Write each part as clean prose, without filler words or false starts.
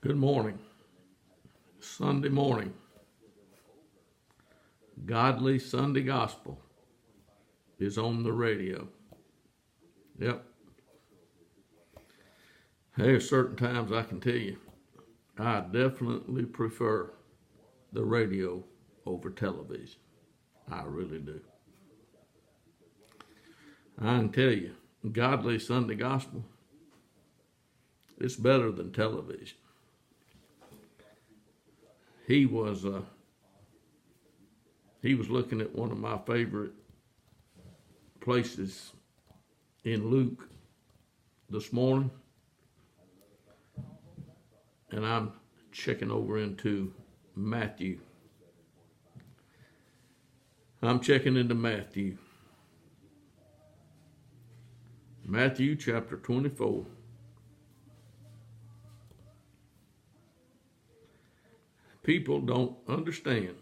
Good morning. Sunday morning. Godly Sunday Gospel is on the radio. Yep. There are certain times I can tell you I definitely prefer the radio over television. I really do. I can tell you, Godly Sunday Gospel is better than television. He was looking at one of my favorite places in Luke this morning, and I'm checking over into Matthew. I'm checking into Matthew. Matthew chapter 24. People don't understand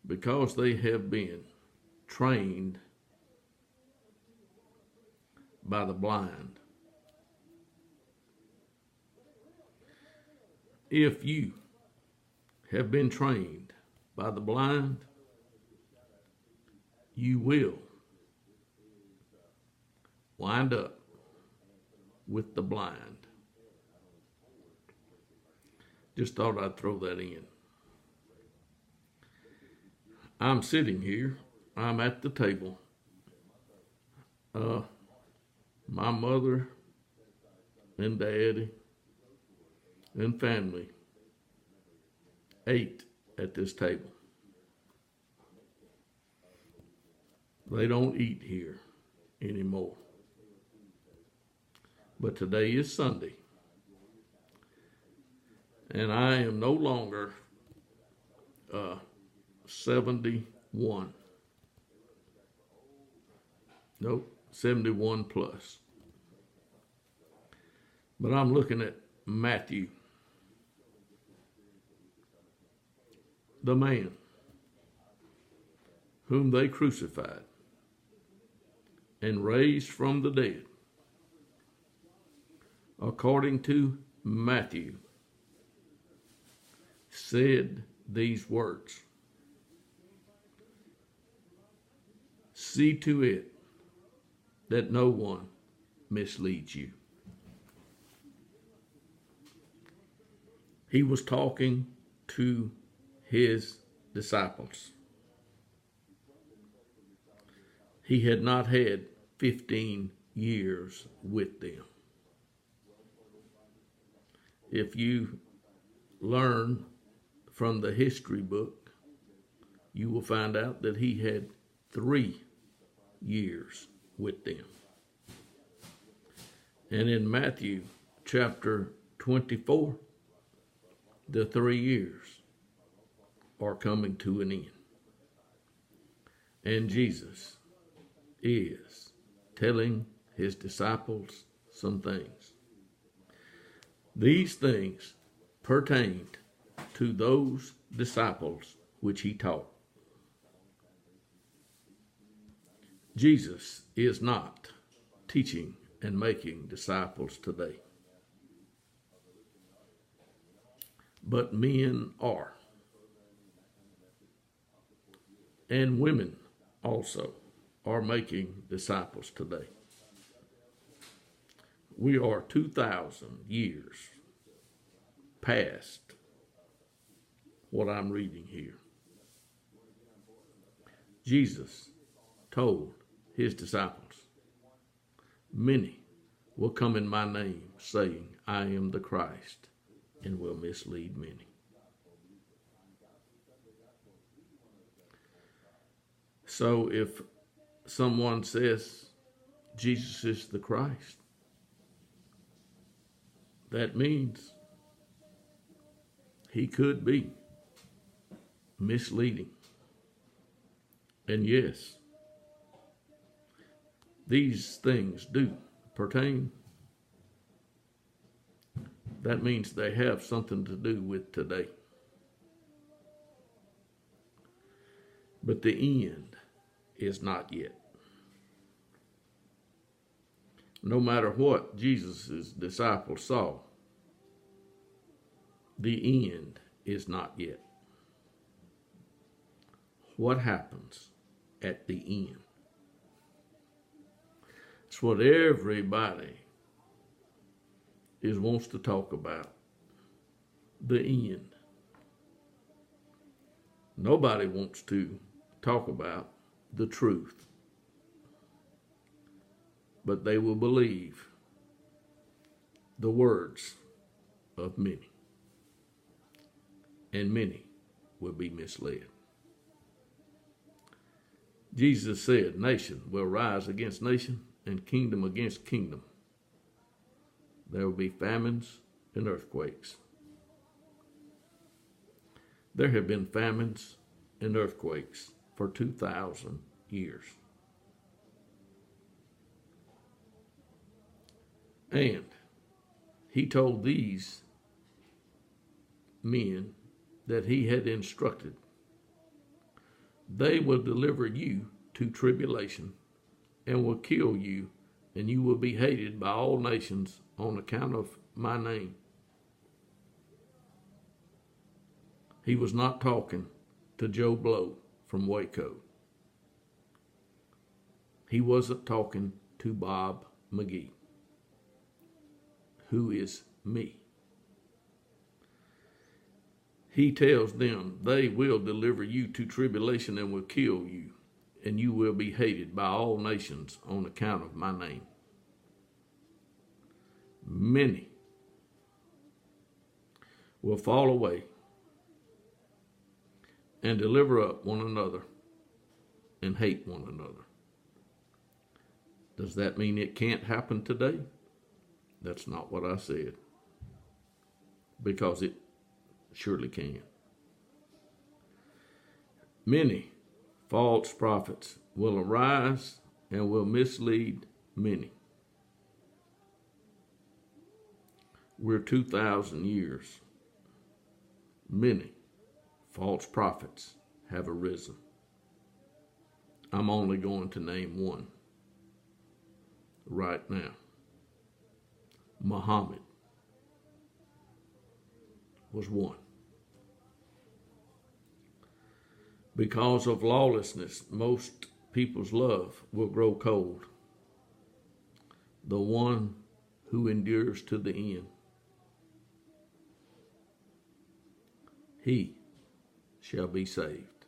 because they have been trained by the blind. If you have been trained by the blind, you will wind up with the blind. Just thought I'd throw that in. I'm sitting here. I'm at the table. My mother and daddy and family ate at this table. They don't eat here anymore. But today is Sunday. And I am no longer 71. Nope, 71 plus. But I'm looking at Matthew, the man whom they crucified and raised from the dead, according to Matthew, said these words: "See to it that no one misleads you." He was talking to his disciples. He had not had 15 years with them. If you learn from the history book, you will find out that he had 3 years with them. And in Matthew chapter 24, the 3 years are coming to an end. And Jesus is telling his disciples some things. These things pertained to those disciples which he taught. Jesus is not teaching and making disciples today, but men are, and women also are making disciples today. We are 2,000 years past what I'm reading here. Jesus told his disciples, "Many will come in my name, saying, I am the Christ, and will mislead many." So if someone says Jesus is the Christ, that means he could be misleading. And yes, these things do pertain. That means they have something to do with today. But the end is not yet. No matter what Jesus' disciples saw, the end is not yet. What happens at the end? It's what everybody wants to talk about. The end. Nobody wants to talk about the truth. But they will believe the words of many. And many will be misled. Jesus said, nation will rise against nation and kingdom against kingdom. There will be famines and earthquakes. There have been famines and earthquakes for 2,000 years. And he told these men that he had instructed, they will deliver you to tribulation and will kill you, and you will be hated by all nations on account of my name. He was not talking to Joe Blow from Waco. He wasn't talking to Bob McGee, who is me. He tells them they will deliver you to tribulation and will kill you, and you will be hated by all nations on account of my name. Many will fall away and deliver up one another and hate one another. Does that mean it can't happen today? That's not what I said, because it surely can. Many false prophets will arise and will mislead many. We're 2,000 years. Many false prophets have arisen. I'm only going to name one right now. Muhammad was one. Because of lawlessness, most people's love will grow cold. The one who endures to the end, he shall be saved.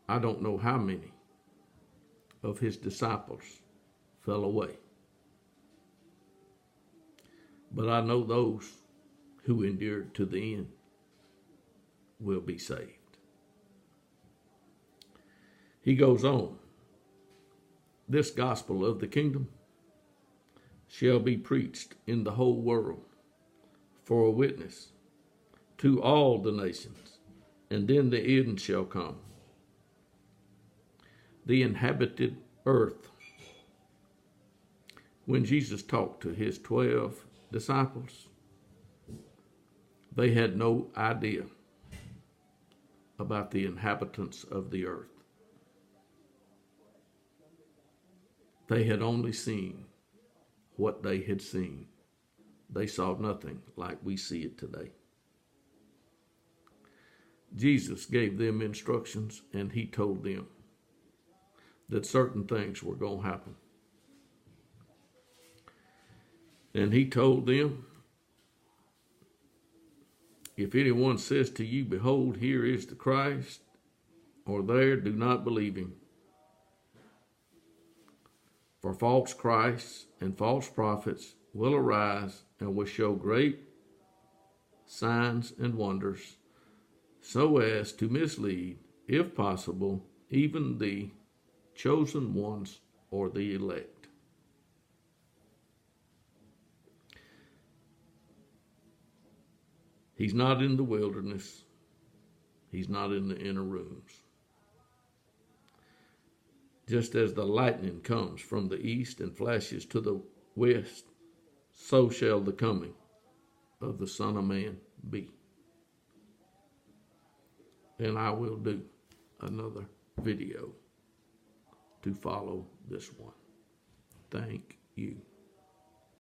I don't know how many of his disciples fell away, but I know those who endured to the end will be saved. He goes on, this gospel of the kingdom shall be preached in the whole world for a witness to all the nations, and then the end shall come. The inhabited earth. When Jesus talked to his 12 disciples, they had no idea about the inhabitants of the earth. They had only seen what they had seen. They saw nothing like we see it today. Jesus gave them instructions, and he told them that certain things were going to happen. And he told them, if anyone says to you, behold, here is the Christ, or there, do not believe him. For false Christs and false prophets will arise and will show great signs and wonders, so as to mislead, if possible, even the chosen ones or the elect. He's not in the wilderness. He's not in the inner rooms. Just as the lightning comes from the east and flashes to the west, so shall the coming of the Son of Man be. And I will do another video to follow this one. Thank you.